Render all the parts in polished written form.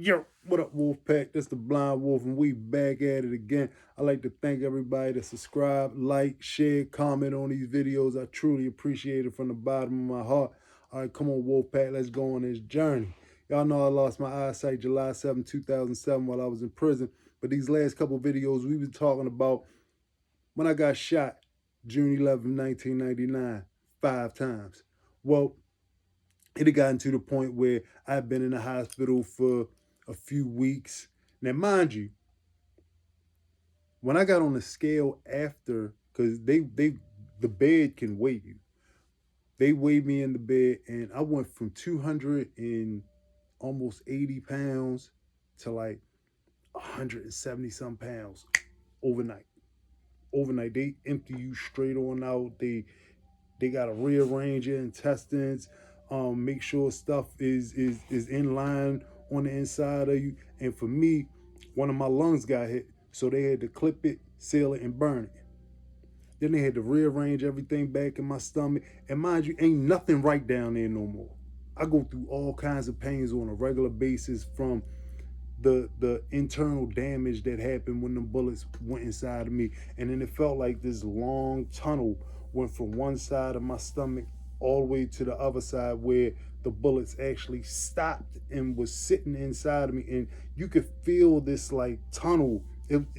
Yo, what up, Wolfpack? That's the Blind Wolf, and we back at it again. I'd like to thank everybody that subscribe, like, share, comment on these videos. I truly appreciate it from the bottom of my heart. All right, come on, Wolfpack, let's go on this journey. Y'all know I lost my eyesight July 7, 2007 while I was in prison. But these last couple videos, we been talking about when I got shot June 11, 1999, 5 times. Well, it had gotten to the point where I've been in the hospital for a few weeks. Now, mind you, when I got on the scale after, because the bed can weigh you. They weighed me in the bed, and I went from 200 and almost 80 pounds to like 170 some pounds overnight. Overnight, they empty you straight on out. They gotta rearrange your intestines, make sure stuff is in line on the inside of you. And for me, one of my lungs got hit, so they had to clip it, seal it, and burn it. Then they had to rearrange everything back in my stomach. And mind you, ain't nothing right down there no more. I go through all kinds of pains on a regular basis from the internal damage that happened when the bullets went inside of me. And then it felt like this long tunnel went from one side of my stomach all the way to the other side where the bullets actually stopped and was sitting inside of me. And you could feel this like tunnel.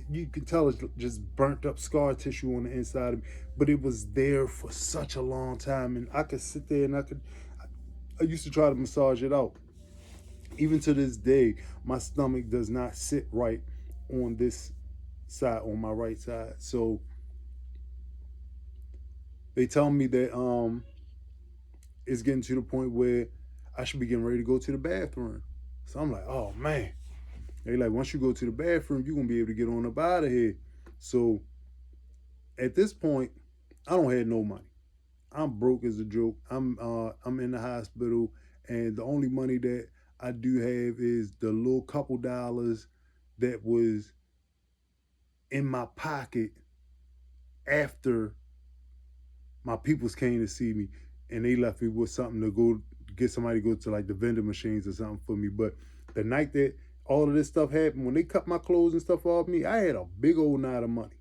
You could tell it's just burnt up scar tissue on the inside of me, but it was there for such a long time. And I could sit there and I used to try to massage it out. Even to this day, my stomach does not sit right on this side, on my right side. So they tell me that it's getting to the point where I should be getting ready to go to the bathroom. So I'm like, oh man. They like, once you go to the bathroom, you're gonna be able to get on up out of here. So at this point, I don't have no money. I'm broke as a joke. I'm in the hospital, and the only money that I do have is the little couple dollars that was in my pocket after my peoples came to see me, and they left me with something to go get somebody to go to like the vending machines or something for me. But the night that all of this stuff happened, when they cut my clothes and stuff off me, I had a big old knot of money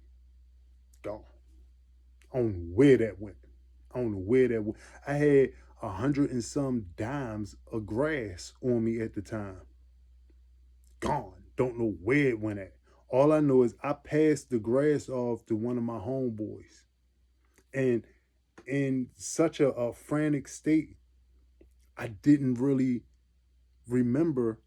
gone. I don't know where that went. I don't know where that went. I had 100 and some dimes of grass on me at the time. Gone. Don't know where it went at. All I know is I passed the grass off to one of my homeboys. And in such a frantic state, I didn't really remember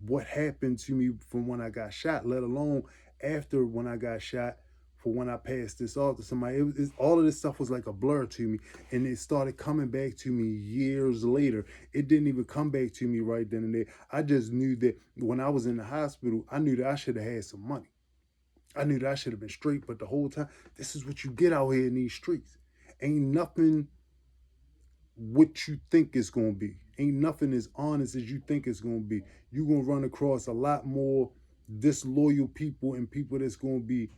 what happened to me from when I got shot, let alone after when I got shot for when I passed this off to somebody. All of this stuff was like a blur to me, and it started coming back to me years later. It didn't even come back to me right then and there. I just knew that when I was in the hospital, I knew that I should have had some money. I knew that I should have been straight, but the whole time, this is what you get out here in these streets. Ain't nothing what you think it's gonna be. Ain't nothing as honest as you think it's gonna be. You're gonna run across a lot more disloyal people and people that's gonna be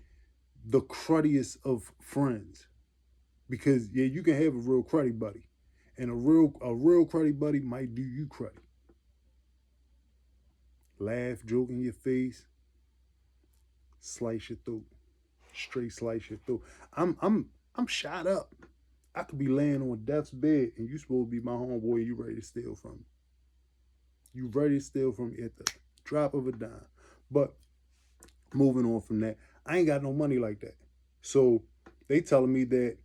the cruddiest of friends. Because yeah, you can have a real cruddy buddy. And a real cruddy buddy might do you cruddy. Laugh, joke in your face, slice your throat. Straight slice your throat. I'm shot up. I could be laying on death's bed and you supposed to be my homeboy and you ready to steal from me. You ready to steal from me at the drop of a dime. But moving on from that, I ain't got no money like that. So they telling me that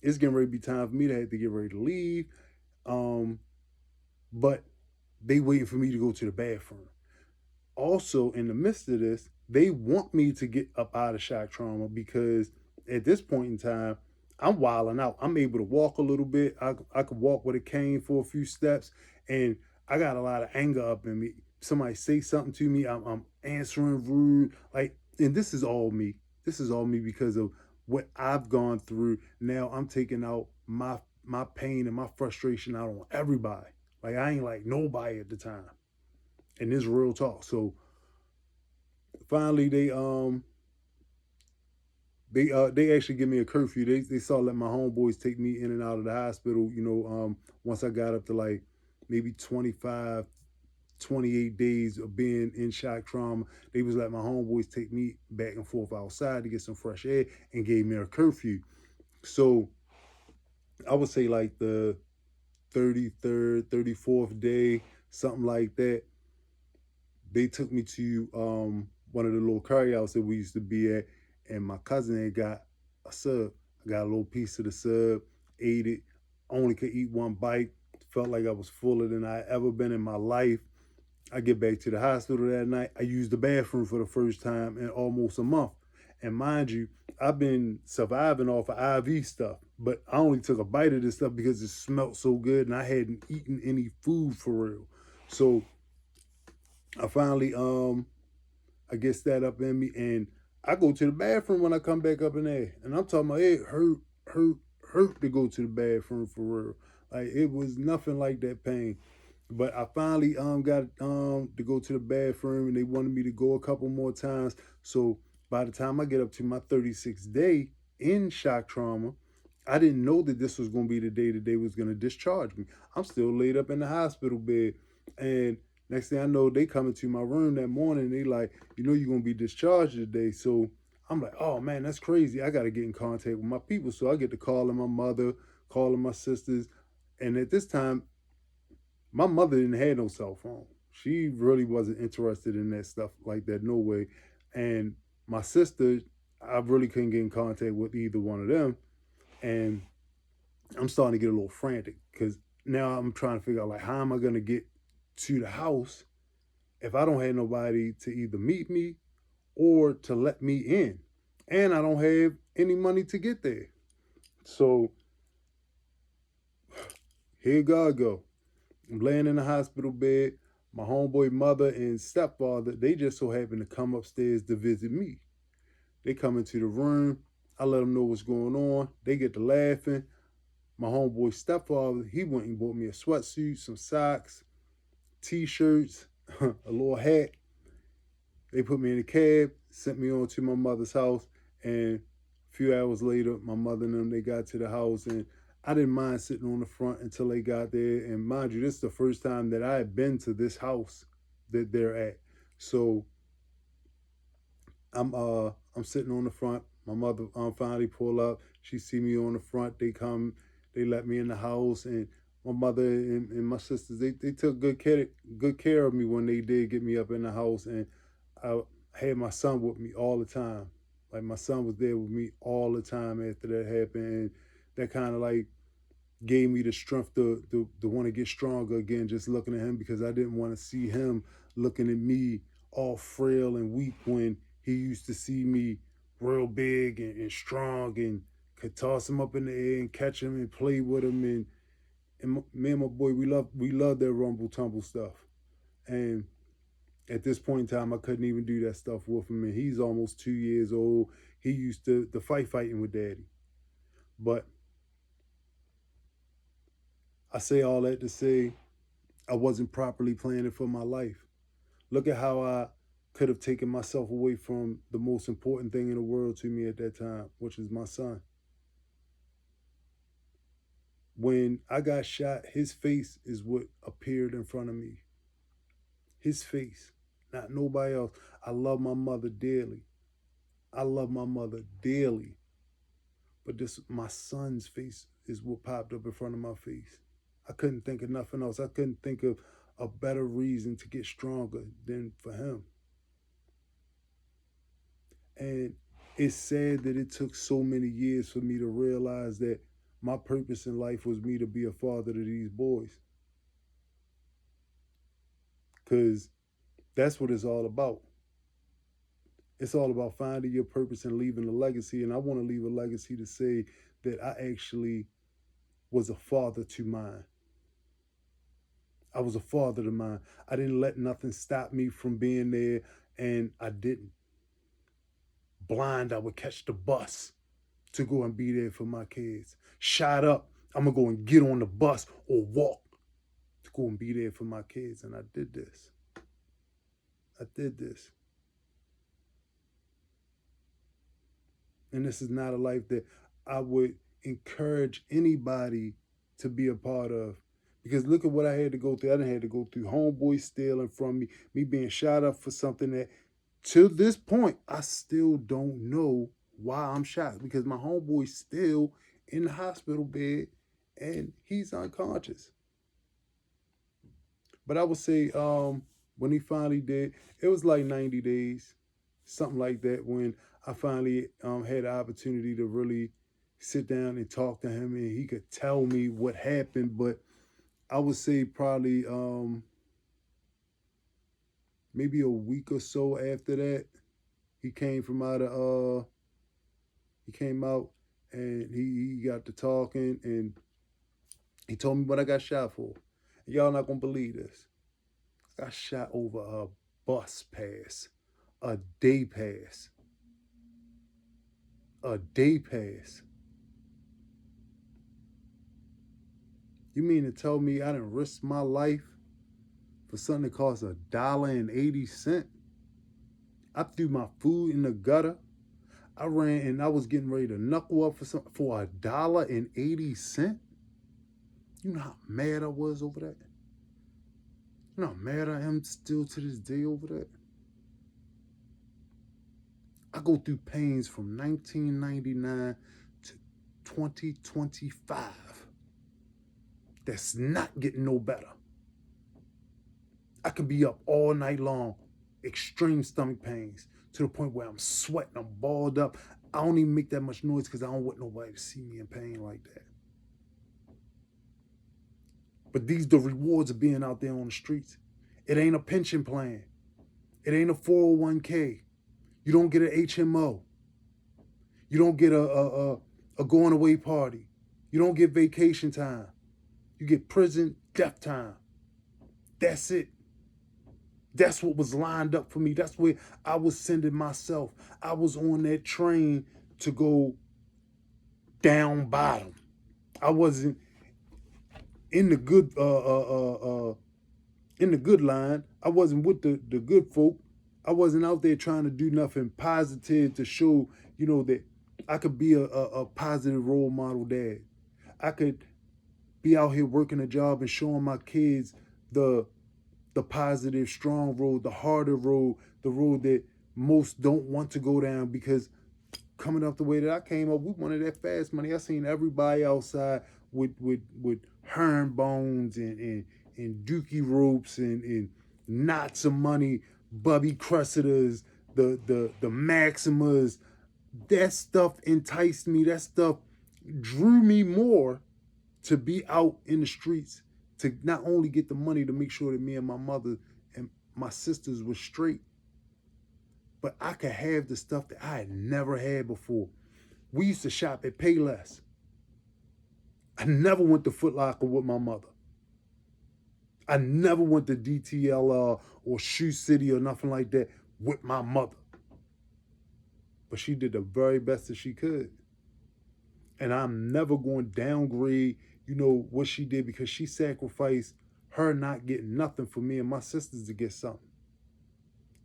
it's getting ready to be time for me to have to get ready to leave. Um, but they waiting for me to go to the bathroom. Also, in the midst of this, they want me to get up out of shock trauma because at this point in time, I'm wilding out. I'm able to walk a little bit. I could walk with a cane for a few steps, and I got a lot of anger up in me. Somebody say something to me, I'm answering rude. Like, and this is all me. This is all me because of what I've gone through. Now I'm taking out my pain and my frustration out on everybody. Like I ain't like nobody at the time. And this real talk. So finally they actually give me a curfew. They saw let my homeboys take me in and out of the hospital, once I got up to like maybe 25, 28 days of being in shock trauma, they was like my homeboys take me back and forth outside to get some fresh air and gave me a curfew. So I would say like the 33rd, 34th day, something like that, they took me to one of the little carryouts that we used to be at, and my cousin had got a sub. I got a little piece of the sub, ate it, only could eat one bite, felt like I was fuller than I ever been in my life. I get back to the hospital that night. I used the bathroom for the first time in almost a month. And mind you, I've been surviving off of IV stuff, but I only took a bite of this stuff because it smelled so good and I hadn't eaten any food for real. So I finally I get that up in me and I go to the bathroom when I come back up in there. And I'm talking about it hurt, hurt to go to the bathroom for real. Like it was nothing like that pain. But I finally got to go to the bathroom and they wanted me to go a couple more times. So by the time I get up to my 36th day in shock trauma, I didn't know that this was going to be the day that they was going to discharge me. I'm still laid up in the hospital bed. And next thing I know, they come into my room that morning. And they like, you know, you're going to be discharged today. So I'm like, oh man, that's crazy. I got to get in contact with my people. So I get to calling my mother, calling my sisters. And at this time, my mother didn't have no cell phone. She really wasn't interested in that stuff like that, no way. And my sister, I really couldn't get in contact with either one of them. And I'm starting to get a little frantic because now I'm trying to figure out like how am I gonna get to the house if I don't have nobody to either meet me or to let me in, and I don't have any money to get there. So here God go. I'm laying in the hospital bed. My homeboy mother and stepfather, they just so happen to come upstairs to visit me. They come into the room. I let them know what's going on. They get to laughing. My homeboy stepfather, he went and bought me a sweatsuit, some socks, t-shirts, a little hat. They put me in a cab, sent me on to my mother's house, and a few hours later, my mother and them, they got to the house, and I didn't mind sitting on the front until they got there. And mind you, this is the first time that I had been to this house that they're at. So I'm sitting on the front. My mother finally pull up. She see me on the front. They come, they let me in the house, and my mother and my sisters they took good care of me when they did get me up in the house. And I had my son with me all the time. Like my son was there with me all the time after that happened, and that kind of like gave me the strength to want to get stronger again. Just looking at him because I didn't want to see him looking at me all frail and weak when he used to see me real big and strong and could toss him up in the air and catch him and play with him and me and my boy we love that rumble tumble stuff. And at this point in time, I couldn't even do that stuff with him. And he's almost 2 years old. He used to the fighting with daddy. But I say all that to say I wasn't properly planning for my life. Look at how I could have taken myself away from the most important thing in the world to me at that time, which is my son. When I got shot, his face is what appeared in front of me. His face, not nobody else. I love my mother dearly. I love my mother dearly. But this my son's face is what popped up in front of my face. I couldn't think of nothing else. I couldn't think of a better reason to get stronger than for him. And it's sad that it took so many years for me to realize that my purpose in life was me to be a father to these boys. Because that's what it's all about. It's all about finding your purpose and leaving a legacy. And I want to leave a legacy to say that I actually was a father to mine. I was a father to mine. I didn't let nothing stop me from being there, and I didn't. Blind, I would catch the bus to go and be there for my kids. Shot up, I'm gonna go and get on the bus or walk to go and be there for my kids. And I did this. I did this. And this is not a life that I would encourage anybody to be a part of Because look at what I had to go through. I didn't have to go through homeboys stealing from me being shot up for something that, to this point, I still don't know why I'm shot. Because my homeboy's still in the hospital bed and he's unconscious. But I would say when he finally did, it was like 90 days, something like that, when I finally had the opportunity to really sit down and talk to him and he could tell me what happened. But I would say probably maybe a week or so after that, he came from out of he came out and he got to talking and he told me what I got shot for. And y'all not gonna believe this. I got shot over a bus pass, a day pass, a day pass. You mean to tell me I didn't risk my life for something that cost $1.80? I threw my food in the gutter. I ran and I was getting ready to knuckle up for something for $1.80. You know how mad I was over that? You know how mad I am still to this day over that? I go through pains from 1999 to 2025. That's not getting no better. I could be up all night long, extreme stomach pains, to the point where I'm sweating, I'm balled up. I don't even make that much noise because I don't want nobody to see me in pain like that. But these the rewards of being out there on the streets. It ain't a pension plan. It ain't a 401k. You don't get an HMO. You don't get a going away party. You don't get vacation time. You get prison, death time. That's it. That's what was lined up for me. That's where I was sending myself. I was on that train to go down bottom. I wasn't in the good in the good line. I wasn't with the good folk. I wasn't out there trying to do nothing positive to show, that I could be a positive role model dad. I could be out here working a job and showing my kids the the positive, strong road, the harder road, the road that most don't want to go down. Because coming up the way that I came up, we wanted that fast money. I seen everybody outside with herringbones and dookie ropes and knots of money, Bubby Cressidas, the Maximas. That stuff enticed me. That stuff drew me more to be out in the streets, to not only get the money to make sure that me and my mother and my sisters were straight, but I could have the stuff that I had never had before. We used to shop at Payless. I never went to Foot Locker with my mother. I never went to DTLR or Shoe City or nothing like that with my mother. But she did the very best that she could. And I'm never going to downgrade, what she did, because she sacrificed her not getting nothing for me and my sisters to get something.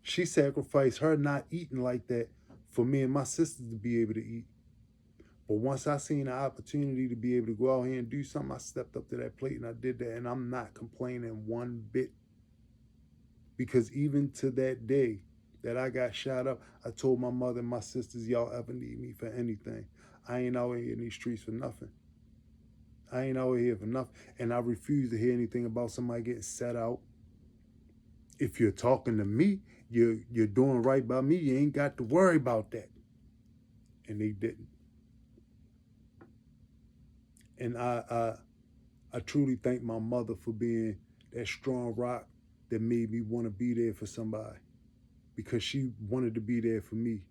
She sacrificed her not eating like that for me and my sisters to be able to eat. But once I seen the opportunity to be able to go out here and do something, I stepped up to that plate and I did that. And I'm not complaining one bit. Because even to that day that I got shot up, I told my mother and my sisters, y'all ever need me for anything, I ain't out here in these streets for nothing. I ain't out here for nothing. And I refuse to hear anything about somebody getting set out. If you're talking to me, you're doing right by me. You ain't got to worry about that. And they didn't. And I truly thank my mother for being that strong rock that made me want to be there for somebody, because she wanted to be there for me,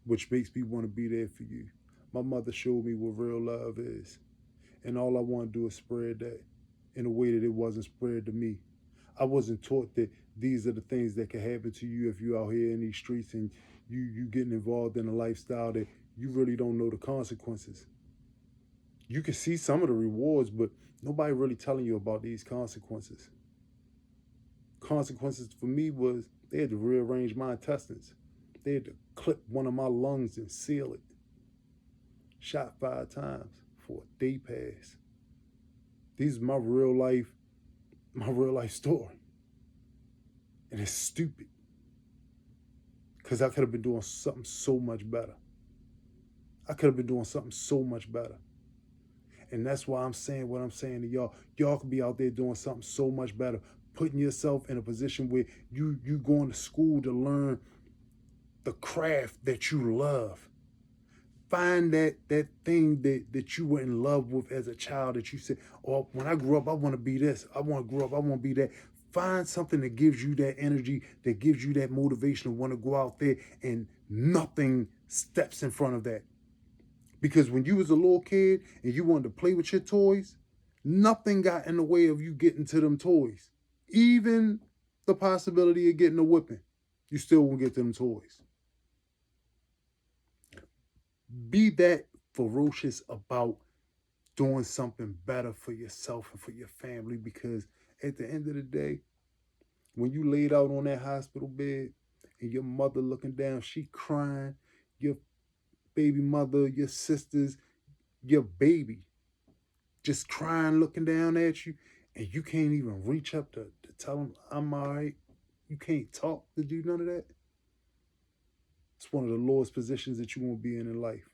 which makes me want to be there for you. My mother showed me what real love is. And all I want to do is spread that in a way that it wasn't spread to me. I wasn't taught that these are the things that can happen to you if you're out here in these streets and you getting involved in a lifestyle that you really don't know the consequences. You can see some of the rewards, but nobody really telling you about these consequences. Consequences for me was they had to rearrange my intestines. They had to clip one of my lungs and seal it. Shot 5 times for a day pass. These is my real life story. And it's stupid. Because I could have been doing something so much better. I could have been doing something so much better. And that's why I'm saying what I'm saying to y'all. Y'all could be out there doing something so much better. Putting yourself in a position where you going to school to learn the craft that you love. Find that thing that you were in love with as a child that you said, oh, when I grew up, I want to be this. I want to grow up, I want to be that. Find something that gives you that energy, that gives you that motivation to want to go out there, and nothing steps in front of that. Because when you was a little kid and you wanted to play with your toys, nothing got in the way of you getting to them toys. Even the possibility of getting a whipping, you still won't get to them toys. Be that ferocious about doing something better for yourself and for your family, because at the end of the day, when you laid out on that hospital bed and your mother looking down, she crying, your baby mother, your sisters, your baby just crying, looking down at you, and you can't even reach up to tell them, I'm all right. You can't talk to do none of that. It's one of the lowest positions that you won't be in life.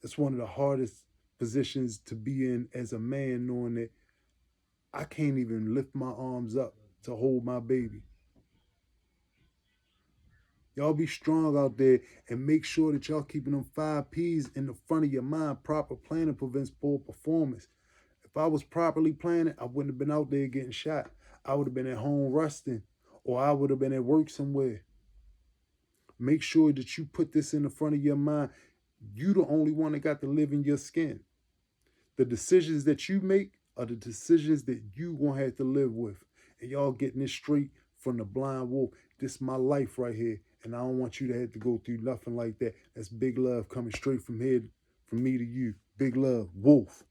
It's one of the hardest positions to be in as a man, knowing that I can't even lift my arms up to hold my baby. Y'all be strong out there and make sure that y'all keeping them 5 P's in the front of your mind. Proper planning prevents poor performance. If I was properly planning, I wouldn't have been out there getting shot. I would have been at home resting, or I would have been at work somewhere. Make sure that you put this in the front of your mind. You the only one that got to live in your skin. The decisions that you make are the decisions that you gonna have to live with. And y'all getting this straight from the blind wolf. This is my life right here. And I don't want you to have to go through nothing like that. That's big love coming straight from here, from me to you. Big love, Wolf.